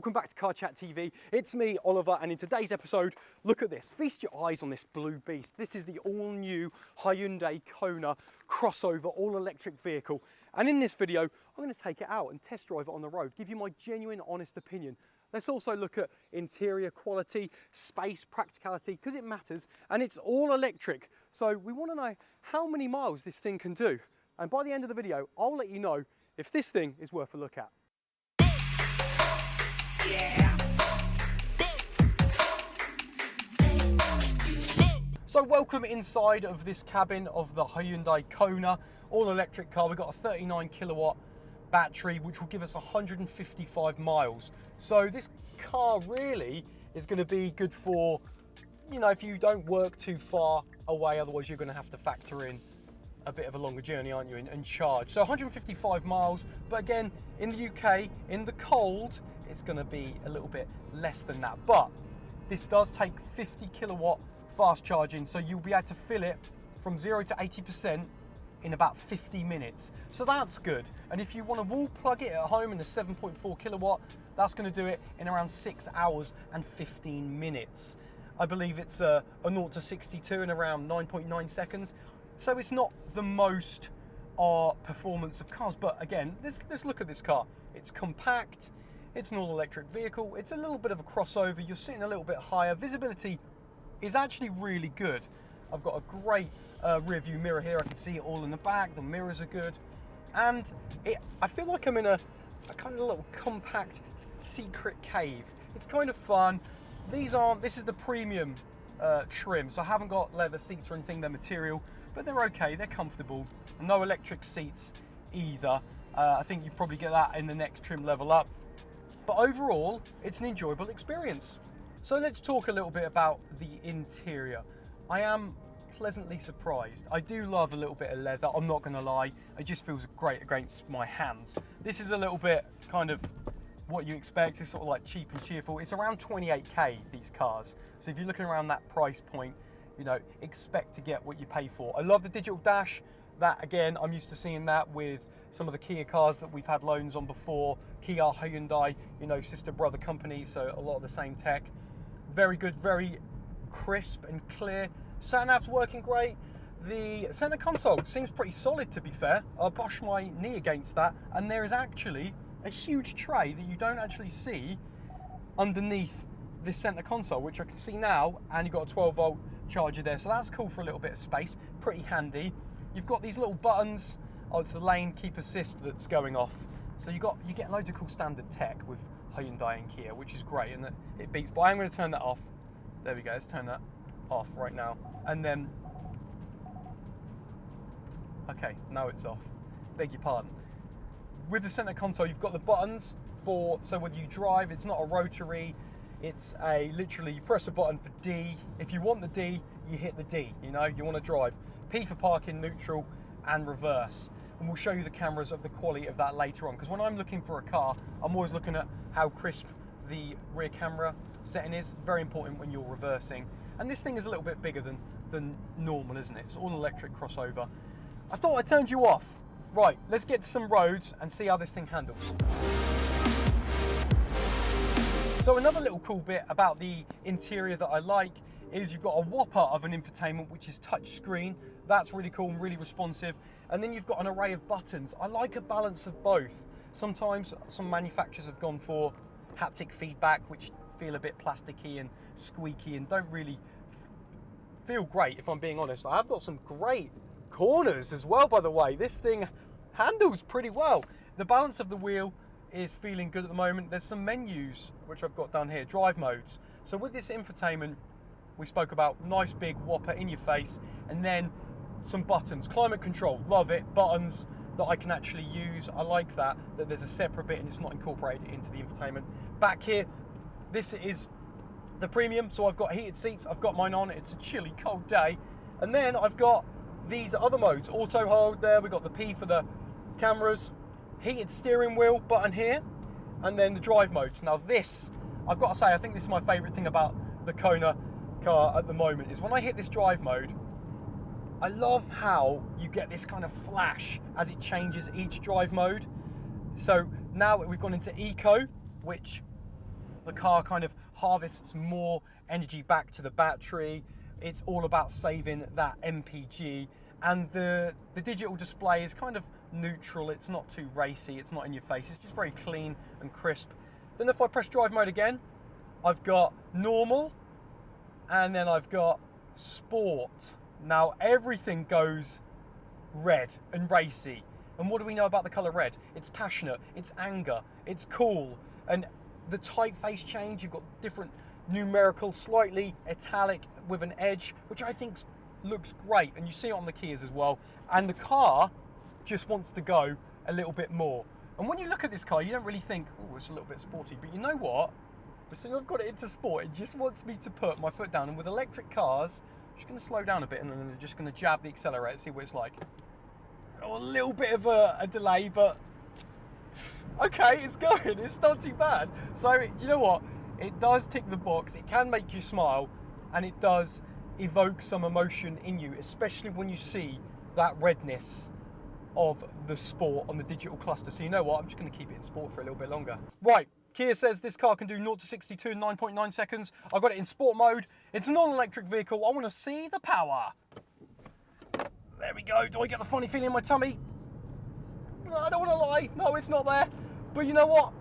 Welcome back to Car Chat TV. It's me, Oliver, and in today's episode, look at this. Feast your eyes on this blue beast. This is the all-new Hyundai Kona crossover all-electric vehicle. And in this video, I'm going to take it out and test drive it on the road, give you my genuine, honest opinion. Let's also look at interior quality, space, practicality, because it matters, and it's all electric. So we want to know how many miles this thing can do. And by the end of the video, I'll let you know if this thing is worth a look at. Yeah. So welcome inside of this cabin of the Hyundai Kona all-electric car. We've got a 39 kilowatt battery which will give us 155 miles. So this car really is going to be good for, you know, if you don't work too far away, otherwise you're going to have to factor in a bit of a longer journey, aren't you, and charge. So 155 miles, but again, in the UK, in the cold, it's going to be a little bit less than that. But this does take 50 kilowatt fast charging, so you'll be able to fill it from 0 to 80% in about 50 minutes. So that's good. And if you want to wall plug it at home in a 7.4 kilowatt, that's going to do it in around 6 hours and 15 minutes. I believe it's a 0 to 62 in around 9.9 seconds. So it's not the most performance of cars, but again, let's look at this car. It's compact, it's an all-electric vehicle, it's a little bit of a crossover, you're sitting a little bit higher, visibility is actually really good. I've got a great rear view mirror here, I can see it all in the back, the mirrors are good, and I feel like I'm in a kind of little compact secret cave. It's kind of fun. This is the premium trim, so I haven't got leather seats or anything, they're material, but they're okay, they're comfortable. No electric seats either. I think you probably get that in the next trim level up. But overall, it's an enjoyable experience. So let's talk a little bit about the interior. I am pleasantly surprised. I do love a little bit of leather, I'm not gonna lie. It just feels great against my hands. This is a little bit kind of what you expect. It's sort of like cheap and cheerful. It's around 28k, these cars. So if you're looking around that price point, you know, expect to get what you pay for. I love the digital dash. That again, I'm used to seeing that with some of the Kia cars that we've had loans on before. Kia, Hyundai, you know, sister brother companies, so a lot of the same tech. Very good, very crisp and clear. Sat-nav's working great. The center console seems pretty solid, to be fair. I'll brush my knee against that, and there is actually a huge tray that you don't actually see underneath this center console, which I can see now, and you've got a 12-volt charger there, so that's cool for a little bit of space, pretty handy. You've got these little buttons. Oh, it's the lane keep assist that's going off, so you get loads of cool standard tech with Hyundai and Kia, which is great, and it beeps. But I'm going to turn that off. There we go, let's turn that off right now, and then okay, now it's off, beg your pardon. With the center console, you've got the buttons so when you drive, it's not a rotary, it's literally you press a button for D. If you want the D, you hit the D, you know, you want to drive. P for parking, neutral, and reverse. And we'll show you the cameras of the quality of that later on, because when I'm looking for a car, I'm always looking at how crisp the rear camera setting is. Very important when you're reversing. And this thing is a little bit bigger than normal, isn't it? It's all electric crossover. I thought I turned you off. Right, let's get to some roads and see how this thing handles. So another little cool bit about the interior that I like is you've got a whopper of an infotainment, which is touch screen. That's really cool and really responsive. And then you've got an array of buttons. I like a balance of both. Sometimes some manufacturers have gone for haptic feedback, which feel a bit plasticky and squeaky and don't really feel great, if I'm being honest. I've got some great corners as well, by the way. This thing handles pretty well. The balance of the wheel is feeling good at the moment. There's some menus which I've got down here, drive modes. So with this infotainment, we spoke about nice big whopper in your face, and then some buttons. Climate control, love it. Buttons that I can actually use. I like that there's a separate bit and it's not incorporated into the infotainment. Back here, this is the premium, so I've got heated seats, I've got mine on, it's a chilly, cold day. And then I've got these other modes, auto hold there, we've got the P for the cameras, heated steering wheel button here, and then the drive modes. Now this, I've got to say, I think this is my favorite thing about the Kona car at the moment, is when I hit this drive mode, I love how you get this kind of flash as it changes each drive mode. So now we've gone into Eco, which The car kind of harvests more energy back to the battery. It's all about saving that MPG, and the digital display is kind of neutral. It's not too racy, it's not in your face, it's just very clean and crisp. Then if I press drive mode again, I've got normal, and then I've got sport. Now everything goes red and racy. And what do we know about the colour red? It's passionate, it's anger, it's cool. And the typeface change, you've got different numerical, slightly italic with an edge, which I think looks great. And you see it on the Kias as well. And the car just wants to go a little bit more. And when you look at this car, you don't really think, oh, it's a little bit sporty. But you know what? As soon as I've got it into sport, it just wants me to put my foot down. And with electric cars, I'm just going to slow down a bit and then I'm just going to jab the accelerator, see what it's like. Oh, a little bit of a delay, but okay, it's going. It's not too bad. So, you know what? It does tick the box. It can make you smile, and it does evoke some emotion in you, especially when you see that redness of the sport on the digital cluster. So you know what? I'm just going to keep it in sport for a little bit longer. Right. Kia says this car can do 0 to 62 in 9.9 seconds. I've got it in sport mode. It's a non-electric vehicle. I want to see the power. There we go. Do I get the funny feeling in my tummy? No, I don't want to lie. No, it's not there. But you know what?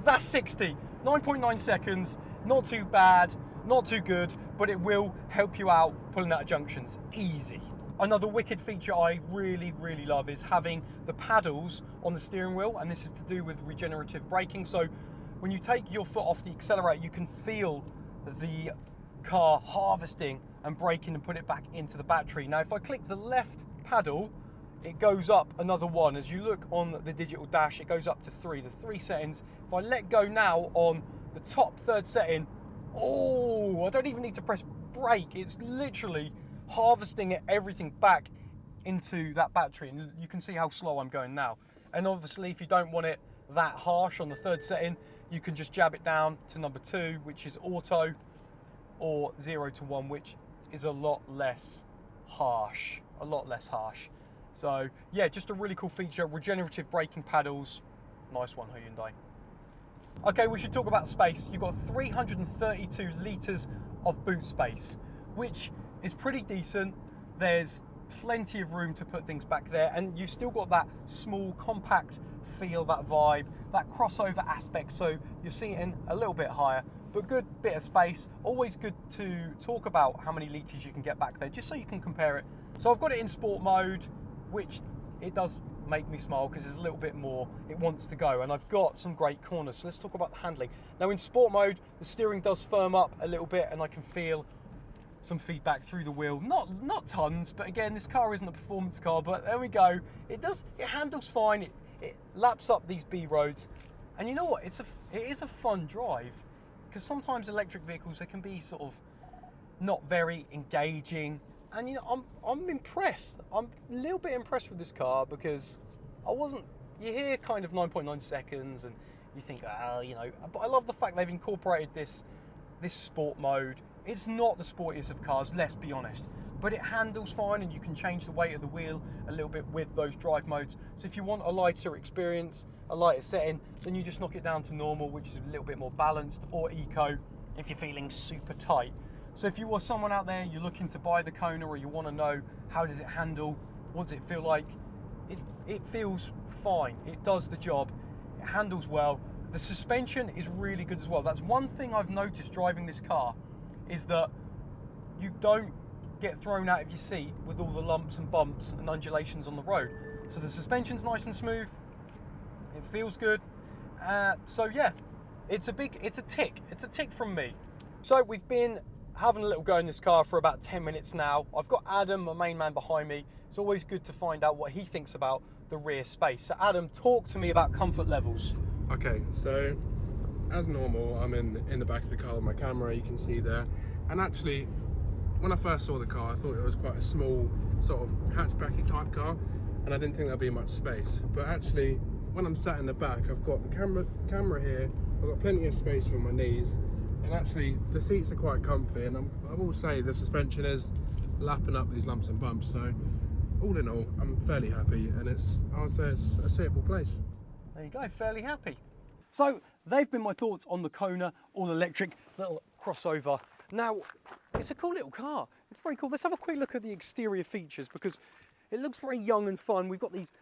That's 60. 9.9 seconds. Not too bad. Not too good. But it will help you out pulling out of junctions. Easy. Another wicked feature I really, really love is having the paddles on the steering wheel. And this is to do with regenerative braking. So when you take your foot off the accelerator, you can feel the car harvesting and braking and put it back into the battery. Now if I click the left paddle, it goes up another one. As you look on the digital dash, it goes up to 3. There's 3 settings. If I let go now on the top third setting, oh, I don't even need to press brake. It's literally harvesting everything back into that battery, and you can see how slow I'm going now. And obviously if you don't want it that harsh on the third setting, you can just jab it down to number 2, which is auto, or 0 to 1, which is a lot less harsh. So yeah, just a really cool feature. Regenerative braking paddles. Nice one, Hyundai. Okay, we should talk about space. You've got 332 litres of boot space, which is pretty decent. There's plenty of room to put things back there, and you've still got that small, compact feel, that vibe, that crossover aspect, so you're seating a little bit higher, but good bit of space. Always good to talk about how many litres you can get back there, just so you can compare it. So I've got it in sport mode, which it does make me smile because there's a little bit more it wants to go, and I've got some great corners. So let's talk about the handling. Now in sport mode, the steering does firm up a little bit, and I can feel some feedback through the wheel. Not tons, but again, this car isn't a performance car, but there we go. It handles fine. It laps up these B roads, and you know what? It is a fun drive, because sometimes electric vehicles, they can be sort of not very engaging. And you know, I'm impressed. I'm a little bit impressed with this car, because you hear kind of 9.9 seconds and you think, oh, you know, but I love the fact they've incorporated this sport mode. It's not the sportiest of cars, let's be honest, but it handles fine, and you can change the weight of the wheel a little bit with those drive modes. So if you want a lighter experience, a lighter setting, then you just knock it down to normal, which is a little bit more balanced, or eco if you're feeling super tight. So if you are someone out there, you're looking to buy the Kona, or you want to know how does it handle, what does it feel like, it feels fine. It does the job. It handles well. The suspension is really good as well. That's one thing I've noticed driving this car, is that you don't get thrown out of your seat with all the lumps and bumps and undulations on the road. So the suspension's nice and smooth. It feels good. So yeah, it's a tick. It's a tick from me. So we've been having a little go in this car for about 10 minutes now. I've got Adam, my main man, behind me. It's always good to find out what he thinks about the rear space. So Adam, talk to me about comfort levels. Okay, so as normal, I'm in the back of the car with my camera, you can see there. And actually, when I first saw the car, I thought it was quite a small, sort of hatchbacky type car, and I didn't think there'd be much space. But actually, when I'm sat in the back, I've got the camera here, I've got plenty of space for my knees, and actually the seats are quite comfy, and I will say the suspension is lapping up these lumps and bumps. So all in all, I'm fairly happy, and I would say it's a suitable place. There you go, fairly happy. So they've been my thoughts on the Kona all-electric little crossover. Now, it's a cool little car. It's very cool. Let's have a quick look at the exterior features because it looks very young and fun. We've got these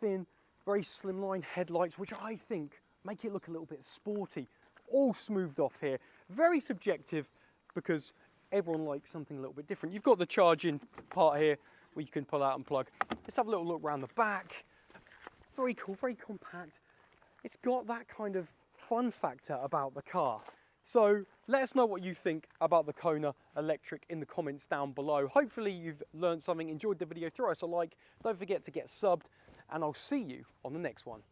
thin, very slimline headlights, which I think make it look a little bit sporty. All smoothed off here. Very subjective because everyone likes something a little bit different. You've got the charging part here where you can pull out and plug. Let's have a little look around the back. Very cool, very compact. It's got that kind of fun factor about the car. So let us know what you think about the Kona electric in the comments down below. Hopefully you've learned something, enjoyed the video, throw us a like. Don't forget to get subbed, and I'll see you on the next one.